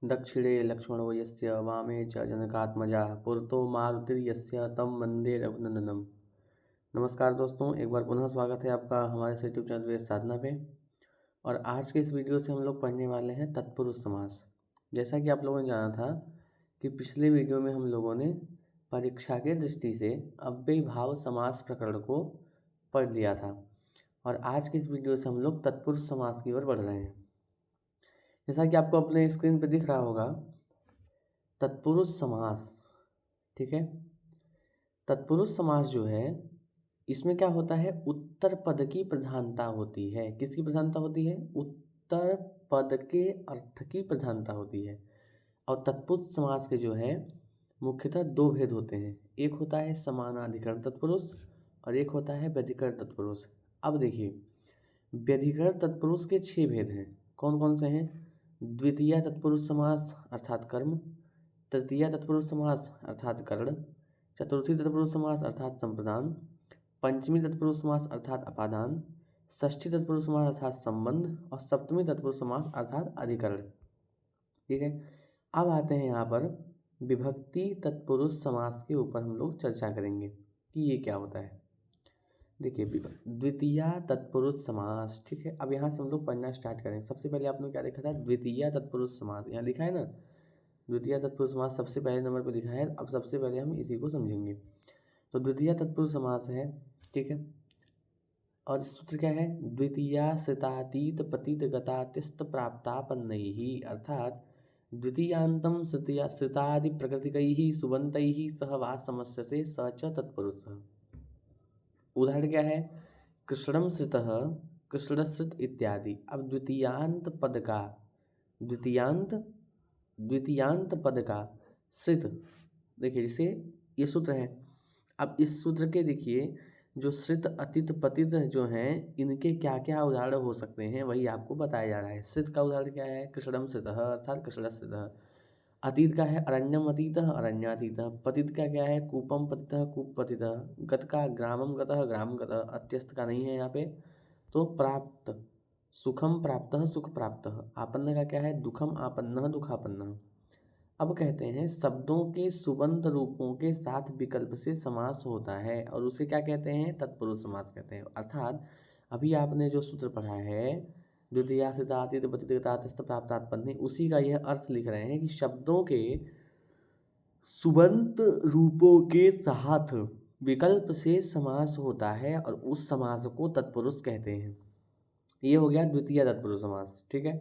दक्षिणे लक्ष्मणो यस्य वामे च जनकात्मजा पुरतो मारुतिर्यस्य तं वन्दे रघुनन्दनम। नमस्कार दोस्तों, एक बार पुनः स्वागत है आपका हमारे यूट्यूब चैनल वेद साधना पे। और आज के इस वीडियो से हम लोग पढ़ने वाले हैं तत्पुरुष समास। जैसा कि आप लोगों ने जाना था कि पिछले वीडियो में हम लोगों ने परीक्षा के दृष्टि से अव्ययीभाव समास प्रकरण को पढ़ लिया था, और आज के इस वीडियो से हम लोग तत्पुरुष समास की ओर बढ़ रहे हैं। जैसा कि आपको अपने स्क्रीन पर दिख रहा होगा, तत्पुरुष समास, ठीक है। तत्पुरुष समास जो है, इसमें क्या होता है, उत्तर पद की प्रधानता होती है। किसकी प्रधानता होती है? उत्तर पद के अर्थ की प्रधानता होती है। और तत्पुरुष समास के जो है मुख्यतः दो भेद होते हैं, एक होता है समानाधिकरण तत्पुरुष और एक होता है व्यधिकरण तत्पुरुष। अब देखिए, व्यधिकरण तत्पुरुष के 6 भेद हैं। कौन कौन से हैं? द्वितीय तत्पुरुष समास अर्थात कर्म, तृतीय तत्पुरुष समास अर्थात कर्ण, चतुर्थी तत्पुरुष समास अर्थात संप्रदान, पंचमी तत्पुरुष समास अर्थात अपादान, षष्ठी तत्पुरुष समास अर्थात संबंध और सप्तमी तत्पुरुष समास अर्थात अधिकरण। ठीक है। अब आते हैं यहाँ पर विभक्ति तत्पुरुष समास के ऊपर हम लोग चर्चा करेंगे कि ये क्या होता है। देखिए, द्वितीय तत्पुरुष समास, ठीक है। अब यहाँ से हम लोग पढ़ना स्टार्ट करें। सबसे पहले आपने क्या देखा था? द्वितीय तत्पुरुष समास, यहाँ लिखा है ना, द्वितीय तत्पुरुष समास सबसे पहले नंबर पर लिखा है। अब सबसे पहले हम इसी को समझेंगे। तो द्वितीय तत्पुरुष समास है, ठीक है। और सूत्र क्या है? द्वितीया श्रितातीत पतित गतातिस्त प्राप्तापन्नैः, अर्थात द्वितीयांतम श्रितादि प्रकृतिकैः सुबन्तैः सह वा समस्यते स च तत्पुरुषः। उदाहरण क्या है? कृष्णम श्रितः, कृष्णश्रित इत्यादि। अब द्वितीयांत पद का श्रित, देखिए जैसे ये सूत्र है। अब इस सूत्र के देखिए, जो श्रित अतीत पतित जो हैं, इनके क्या क्या उदाहरण हो सकते हैं वही आपको बताया जा रहा है। श्रित का उदाहरण क्या है? कृष्णम श्रितः अर्थात कृष्णश्रितः। अतीत का है अरण्यम अतीतः अरण्यातीतः। पतित का क्या है? कूपम पतितः कूप पतितः। गत का ग्रामम गतः ग्राम गतः। अत्यस्त का नहीं है यहाँ पे। तो प्राप्त, सुखम प्राप्तः सुख प्राप्तः। आपन्न का क्या है? दुखम आपन्नः दुखापन्नः। अब कहते हैं शब्दों के सुबंत रूपों के साथ विकल्प से समास होता है, और उसे क्या कहते हैं? तत्पुरुष समास कहते हैं। अर्थात अभी आपने जो सूत्र पढ़ा है, द्वितीया श्रितातीत पतित गतातिस्त प्राप्तात्पन्न, उसी का यह अर्थ लिख रहे हैं कि शब्दों के सुबंत रूपों के साथ विकल्प से समास होता है, और उस समास को तत्पुरुष कहते हैं। ये हो गया द्वितीय तत्पुरुष समास, ठीक है।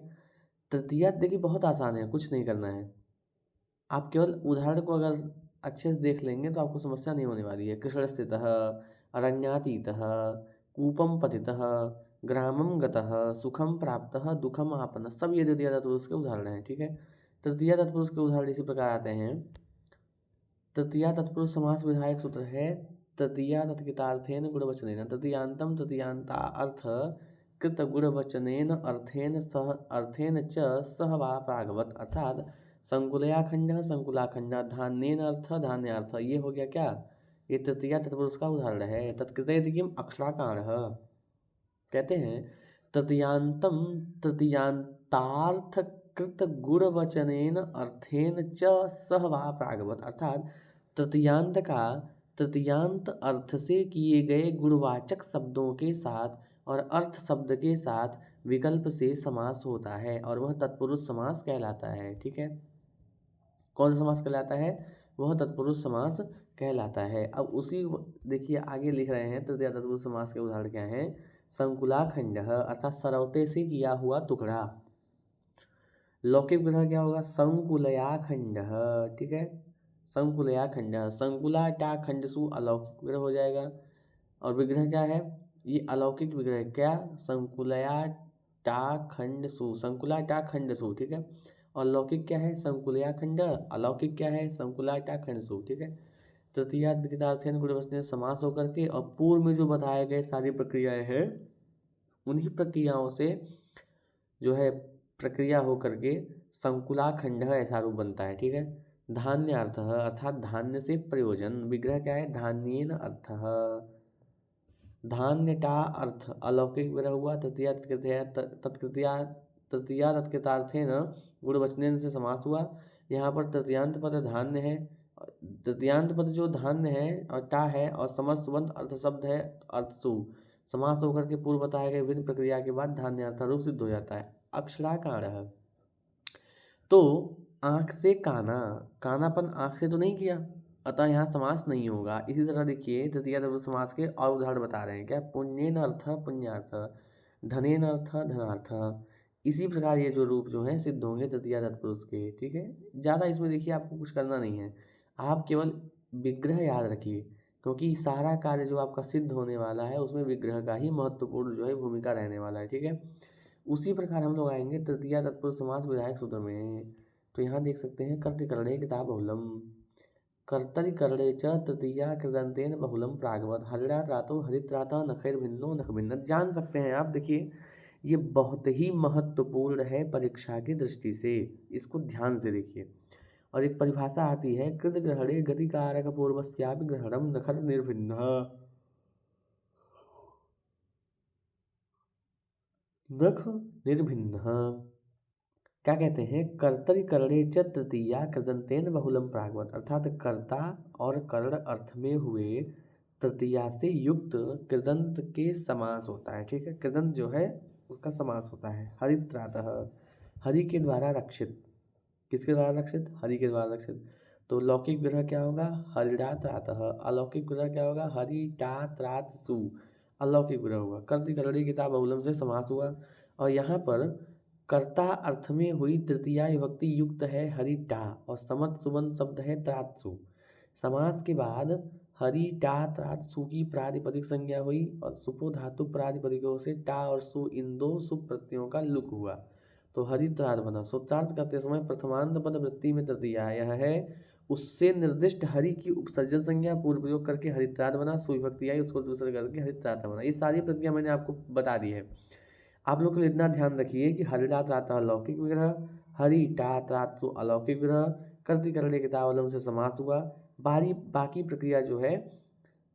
तृतीया देखिए बहुत आसान है, कुछ नहीं करना है। आप केवल उदाहरण को अगर अच्छे से देख लेंगे तो आपको समस्या नहीं होने वाली है। कृष्ण स्थितः, अरण्यातीतः, कूपम पतितः, ग्रामम गतः, सुखम प्राप्तः, दुखम आपन्न, सब ये द्वितीय तत्पुरुष के उदाहरण हैं, ठीक है। तृतीय तत्पुरुष के उदाहरण इसी प्रकार आते हैं। तृतीय तत्पुरुष समास विधायक सूत्र है तृतीया तत्कृतार्थेन गुणवचनेन तृतीयांतम तृतीयांता अर्थ कृत गुणवचनेन अर्थेन च सह वा प्रागवत, अर्थात संकुलयाखंड संकुलाखंड धान्येन अर्थ धान्यार्थ। ये हो गया क्या? ये तृतीया तत्पुरुष का उदाहरण है। तत्कृते किम अक्षराकार कहते हैं तृतीयांतम तृतीयांतार्थ कृत गुणवचनेन अर्थेन च सह वा प्रागवत, अर्थात तृतीयांत का तृतीयांत अर्थ से किए गए गुणवाचक शब्दों के साथ और अर्थ शब्द के साथ विकल्प से समास होता है, और वह तत्पुरुष समास कहलाता है, ठीक है। कौन सा समास कहलाता है? वह तत्पुरुष समास कहलाता है। अब उसी देखिए आगे लिख रहे हैं तृतीय तत्पुरुष समास के उदाहरण क्या हैं? संकुलाखंड अर्थात सरौते से किया हुआ टुकड़ा। लौकिक विग्रह क्या होगा? संकुलयाखंड, ठीक है। संकुलयाखंड, संकुलाटाखंडसु अलौकिक विग्रह हो जाएगा। और विग्रह क्या है? ये अलौकिक विग्रह क्या? संकुलाटाखंडसु, ठीक है। और लौकिक क्या है? संकुलयाखंड। अलौकिक क्या है? संकुलाटाखंडसु, ठीक है। तृतीया तृतीयार्थेन गुणवचनेन समास होकर के, और पूर्व में जो बताए गए सारी प्रक्रियाएं हैं, उन्हीं प्रक्रियाओं से जो है प्रक्रिया होकर के संकुलाखंड ऐसा रूप बनता है, ठीक है। धान्यार्थ अर्थात धान्य से प्रयोजन। विग्रह क्या है? धान्येन अर्थ, धान्यटा अर्थ अलौकिक विग्रह हुआ। तृतीया तत्कृतार्थेन गुण वचनेन से समास हुआ। यहाँ पर तृतीयांत पद धान्य है, तृतीयांत पद जो धान्य है और टा है और समस्त सुबंत अर्थ शब्द है अर्थसु, समास होकर के पूर्व बताए गए विभिन्न प्रक्रिया के बाद धान्य अर्थारूप सिद्ध हो जाता है। अक्षराकार, तो आंख से काना, कानापन आंख से तो नहीं किया, अतः यहाँ समास नहीं होगा। इसी तरह देखिए तृतीया तत्पुरुष समास के और उदाहरण बता रहे हैं क्या, पुण्येन अर्थ पुण्यार्थ, धनेन अर्थ धनार्थ। इसी प्रकार ये जो रूप जो है सिद्ध होंगे तृतीया तत्पुरुष के। ठीक है, ज़्यादा इसमें देखिए आपको कुछ करना नहीं है, आप केवल विग्रह याद रखिए, क्योंकि सारा कार्य जो आपका सिद्ध होने वाला है उसमें विग्रह का ही महत्वपूर्ण जो है भूमिका रहने वाला है। ठीक है, उसी प्रकार हम लोग आएंगे तृतीया तत्पुरुष समास विधायक सूत्र में। तो यहाँ देख सकते हैं कर्तिकरणे किताब बहुलम, कर्तरिकरणे च तृतीया कृदंतेन बहुलम प्रागवत, हरिणा त्रातो हरित्राता नखैर भिन्नो नख भिन्न। जान सकते हैं आप, देखिए ये बहुत ही महत्वपूर्ण है परीक्षा की दृष्टि से, इसको ध्यान से देखिए। और एक परिभाषा आती है, कृत ग्रहणे गति कारक पूर्वस्यापि ग्रहणम नखर निर्भिन्न, नख निर्भिन्न। क्या कहते हैं, कर्तरिकरणे च तृतीया कृदंतेन बहुलम प्रागवत, अर्थात कर्ता और कर्ण अर्थ में हुए तृतीया से युक्त कृदंत के समास होता है। ठीक है, कृदंत जो है उसका समास होता है। हरित्रातः, हरि के द्वारा रक्षित, किसके द्वारा रक्षित, हरि के द्वारा रक्षित। तो लौकिक विग्रह क्या होगा, हरिड़ा त्रातः, अलौकिक विग्रह क्या होगा, हरिटा त्रात सु, अलौकिक विग्रह होगा। कर्तिकरणी किताब बहुलम से समास हुआ, और यहाँ पर कर्ता अर्थ में हुई तृतीया विभक्ति युक्त है हरिटा और समत सुबंध शब्द है त्रात्सु। समास के बाद हरि टा त्रात्सु की प्रातिपदिक संज्ञा हुई और सुपो धातु प्रातिपदिकों से टा और सु इन दो सुप प्रत्ययों का लुक हुआ, तो हरित्रात बना। सूत्रार्थ करते समय प्रथमांत पद वृत्ति में तृतीया यह है, उससे निर्दिष्ट हरि की उपसर्जन संज्ञा पूर्व प्रयोग करके हरित्रात बना, सुविभक्ति आई उसको दूसरे करके हरित्रात बना। ये सारी प्रक्रिया मैंने आपको बता दी है। आप लोग को इतना ध्यान रखिए कि हरिड़ा त्राता अलौकिक विग्रह, हरि टा त्रात्सु अलौकिक विग्रह, कर्तिकरणे किताबलम से समास हुआ। बाकी प्रक्रिया जो है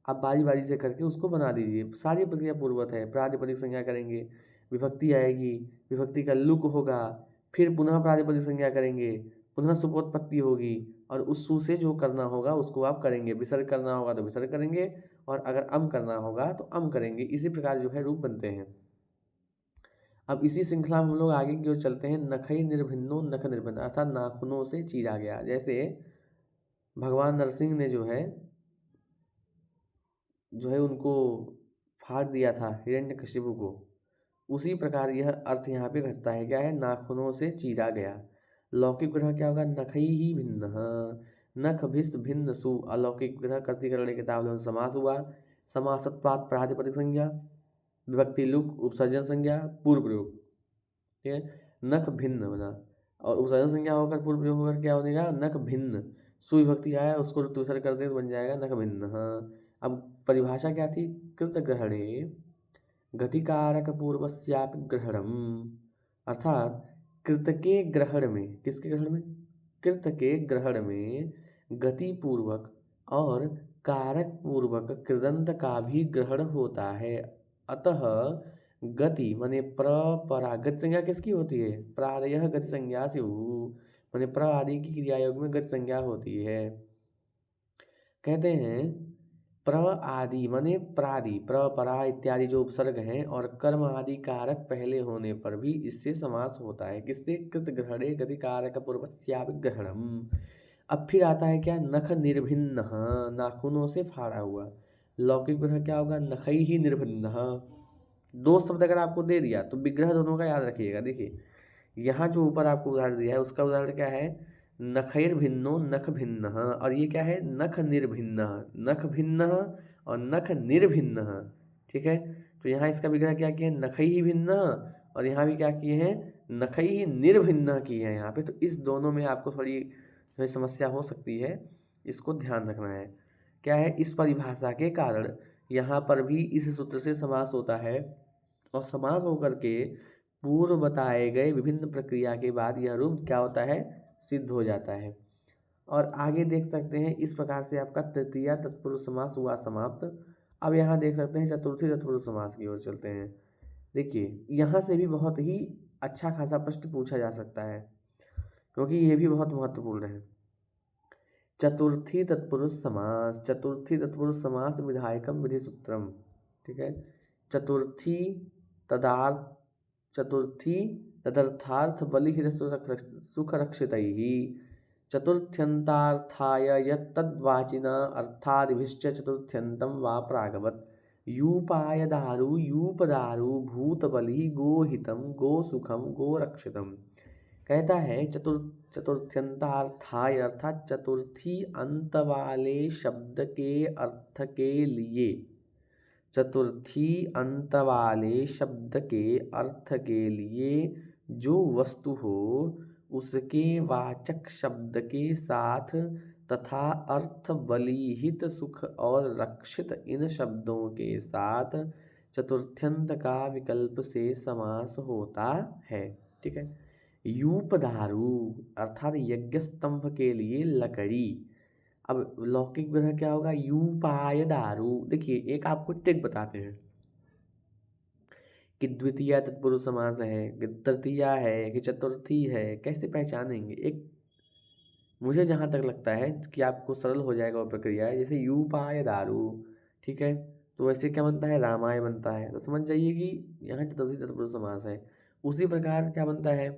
आप बारी बारी से करके उसको बना दीजिए, सारी प्रक्रिया पूर्वत है। प्रातिपदिक संज्ञा करेंगे, विभक्ति आएगी, विभक्ति का लुक होगा, फिर पुनः प्रातिपदिक संज्ञा करेंगे, पुनः सुपोत्पत्ति होगी, और उस सु से जो करना होगा उसको आप करेंगे। विसर्ग करना होगा तो विसर्ग करेंगे, और अगर अम करना होगा तो अम करेंगे। इसी प्रकार जो है रूप बनते हैं। अब इसी श्रृंखला में हम लोग आगे की ओर चलते हैं। नखई निर्भिन्नो नख निर्भिन्न, अर्थात नाखूनों से चीरा गया। जैसे भगवान नरसिंह ने जो है उनको फाड़ दिया था हिरण्यकशिपु को, उसी प्रकार यह अर्थ यहाँ पे घटता है। क्या है, नाखूनों से चीरा गया। लौकिक ग्रह क्या होगा, नखई ही भिन्न, नख भिस भिन्न सु, अलौकिक ग्रह कर्तिकरणे किताब समास हुआ। समासत्वात् प्रातिपदिक संज्ञा, विभक्ति लुक, उपसर्जन संज्ञा, पूर्व प्रयोग। ठीक है, नख भिन्न बना, और उपसर्जन संज्ञा होकर पूर्व प्रयोग होकर क्या हो जाएगा, नख भिन्न, सुविभक्ति आया उसको दूसरा कर दे तो बन जाएगा नख भिन्न। हाँ, अब परिभाषा क्या थी, कृत ग्रहणे गतिकारक पूर्वस्यापि ग्रहणम, अर्थात कृत के ग्रहण में, किसके ग्रहण में, कृत के ग्रहण में गति पूर्वक और कारक पूर्वक कृदंत का भी ग्रहण होता है। अतः गति माने प्रपरा, गति संज्ञा किसकी होती है, प्रादयः गति संज्ञा से माने प्र आदि की क्रियायोग में गति संज्ञा होती है। कहते हैं प्र आदि माने प्रादि, प्रपरा इत्यादि जो उपसर्ग हैं और कर्म आदि कारक पहले होने पर भी इससे समास होता है। किससे, कृत ग्रहणे गति कारक पूर्वस्यापि ग्रहणम। अब फिर आता है क्या, नख निर्भिन्न, नाखूनों से फाड़ा हुआ। लौकिक ग्रह क्या होगा, नखई ही निर्भिन्न। दो शब्द अगर आपको दे दिया तो विग्रह दोनों का याद रखिएगा। देखिए यहाँ जो ऊपर आपको उदाहरण दिया है उसका उदाहरण क्या है, नखैर भिन्नो नख भिन्न, और ये क्या है, नख निर्भिन्न, नख भिन्न और नख निर्भिन्न। ठीक है, तो यहाँ इसका विग्रह क्या किया, नखई ही भिन्न, और यहाँ भी क्या किए हैं, नखई ही निर्भिन्न की है यहाँ पे। तो इस दोनों में आपको थोड़ी समस्या हो सकती है, इसको ध्यान रखना है। क्या है, इस परिभाषा के कारण यहाँ पर भी इस सूत्र से समास होता है, और समास होकर के पूर्व बताए गए विभिन्न प्रक्रिया के बाद यह रूप क्या होता है, सिद्ध हो जाता है। और आगे देख सकते हैं इस प्रकार से आपका तृतीया तत्पुरुष समास हुआ समाप्त। अब यहाँ देख सकते हैं चतुर्थी तत्पुरुष समास की ओर चलते हैं। देखिए यहाँ से भी बहुत ही अच्छा खासा प्रश्न पूछा जा सकता है। क्योंकि ये भी बहुत महत्वपूर्ण है। चतुर्थी तत्पुरुष समास, चतुर्थी तत्पुरुष समास विधायकम विधि सूत्रम, ठीक है। चतुर्थी तदार्थ, चतुर्थी तदर्थार्थ बलिहित सुख रक्षितैहि, चतुर्थ्यन्तार्थाय यत्तद्वाचिना अर्थादिभिश्च चतुर्थ्यन्तं वा प्रागवत्, यूपायदारु यूपदारु भूतबलि गोहितम गोसुखम गोरक्षितम। कहता है चतुर्थ्यंतार्थाय अर्थात चतुर्थी अंत वाले शब्द के अर्थ के लिए, चतुर्थी अंत वाले शब्द के अर्थ के लिए जो वस्तु हो उसके वाचक शब्द के साथ तथा अर्थ बलिहित सुख और रक्षित इन शब्दों के साथ चतुर्थ्यंत का विकल्प से समास होता है, ठीक है। यूपधारु अर्थात यज्ञ स्तंभ के लिए लकड़ी। अब लौकिक विग्रह क्या होगा, यूपाय दारु। देखिए एक आपको ट्रिक बताते हैं कि द्वितीय तत्पुरुष समास है कि तृतीया है कि चतुर्थी है, कैसे पहचानेंगे। एक मुझे जहाँ तक लगता है कि आपको सरल हो जाएगा वो प्रक्रिया है। जैसे यूपाय दारु, ठीक है, तो वैसे क्या बनता है, रामाय बनता है, तो समझ जाइए कि यहाँ चतुर्थी तत्पुरुष समास है। उसी प्रकार क्या बनता है,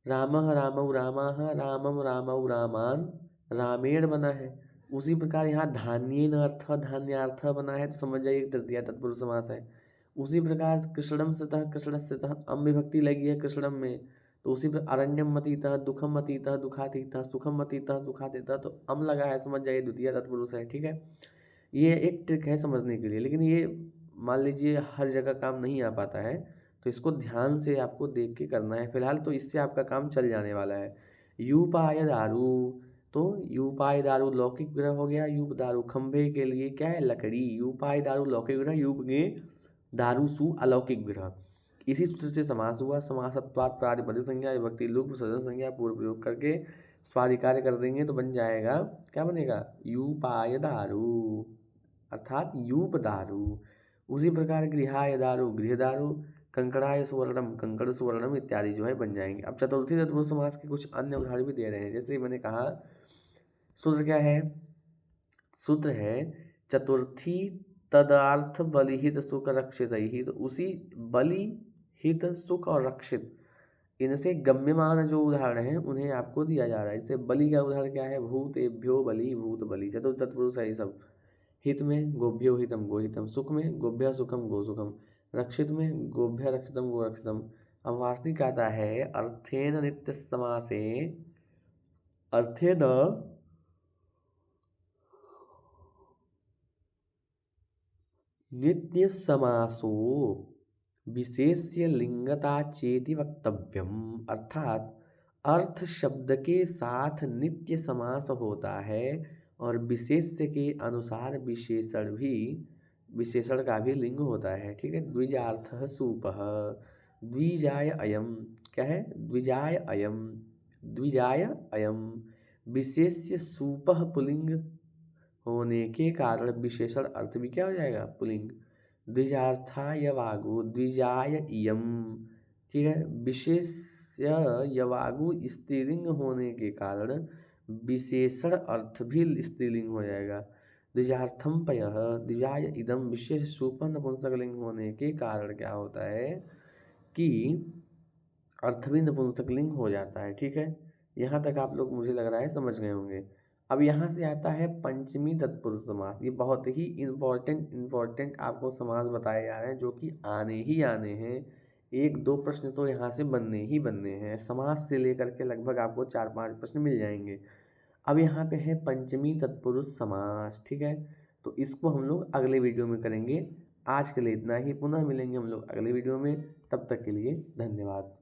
रामः रामौ रामाः रामम रामौ रामान रामेण बना है। उसी प्रकार यहाँ धान्येन अर्थ धान्यार्थ बना है, तो समझ जाइए तृतीया तत्पुरुष समास है। उसी प्रकार कृष्णम स्थितः कृष्णस्थितः अम विभक्ति लगी है कृष्णम में, तो उसी पर अरण्यम अतीतः दुखम अतीतः दुखातीतः सुखम अतीतः सुखातीतः, तो अम लगा है, समझ जाइए द्वितीय तत्पुरुष है, ठीक है। ये एक ट्रिक है समझने के लिए, लेकिन ये मान लीजिए हर जगह काम नहीं आ पाता है, तो इसको ध्यान से आपको देख के करना है। फिलहाल तो इससे आपका काम चल जाने वाला है। यूपाय दारू, तो यूपाय दारू लौकिक ग्रह हो गया। यूप दारू खंभे के लिए क्या है, लकड़ी। यूपाय दारू लौकिक ग्रह, यूप में दारू सु अलौकिक ग्रह। इसी सूत्र से समास हुआ। समासत्वात् प्रातिपदिक संज्ञा विभक्ति लुक सदन संज्ञा पूर्व प्रयोग करके स्वाधिकार कर देंगे तो बन जाएगा, क्या बनेगा, यूपाय दारू अर्थात यूप दारू। उसी प्रकार गृहाय दारू गृहदारू, कंकड़ाय सुवर्णम कंकड़ सुवर्णम इत्यादि जो है बन जाएंगे। अब चतुर्थी तत्पुरुष समास के कुछ अन्य उदाहरण भी दे रहे हैं। जैसे मैंने कहा सूत्र क्या है, सूत्र है चतुर्थी तदार्थ बलिहित सुख रक्षित ही, तो उसी बलिहित सुख और रक्षित इनसे गम्यमान जो उदाहरण हैं उन्हें आपको दिया जा रहा है। जैसे बलि का उदाहरण क्या है, भूतेभ्यो बलि भूत बलि, चतुर्थ तत्पुरुष है ये सब। हित में गोभ्यो हितम गोहितम, सुख में गोभ्य सुखम गोसुखम, रक्षित में गोभ्य रक्षितम गोरक्षितम। अब वार्तिक आता है अर्थेन नित्य समासे, अर्थेन नित्य समासो विशेष्य लिंगता चेति वक्तव्यम, अर्थात अर्थ शब्द के साथ नित्य समास होता है और विशेष्य के अनुसार विशेषण का भी लिंग होता है, ठीक है। द्विजार्थः सूपः, द्विजाय अयम, क्या है, द्विजाय अयम, द्विजाय अयम। विशेष्य सूपः पुलिंग होने के कारण विशेषण अर्थ भी क्या हो जाएगा, पुलिंग। द्विजार्थाय वागु द्विजाय इयम, ठीक है। विशेष्य यवागु स्त्रीलिंग होने के कारण विशेषण अर्थ भी स्त्रीलिंग हो जाएगा। द्विजार्थम पयः द्विजाय इदम, विशेष सूपः नपुंसकलिंग होने के कारण क्या होता है कि अर्थ भी नपुंसकलिंग हो जाता है, ठीक है। यहाँ तक आप लोग मुझे लग रहा है समझ गए होंगे। अब यहाँ से आता है पंचमी तत्पुरुष समास। ये बहुत ही इम्पोर्टेंट आपको समास बताए जा रहे हैं जो कि आने ही आने हैं। एक दो प्रश्न तो यहाँ से बनने ही बनने हैं। समास से लेकर के लगभग आपको 4-5 प्रश्न मिल जाएंगे। अब यहाँ पे है पंचमी तत्पुरुष समास, ठीक है। तो इसको हम लोग अगले वीडियो में करेंगे। आज के लिए इतना ही, पुनः मिलेंगे हम लोग अगले वीडियो में। तब तक के लिए धन्यवाद।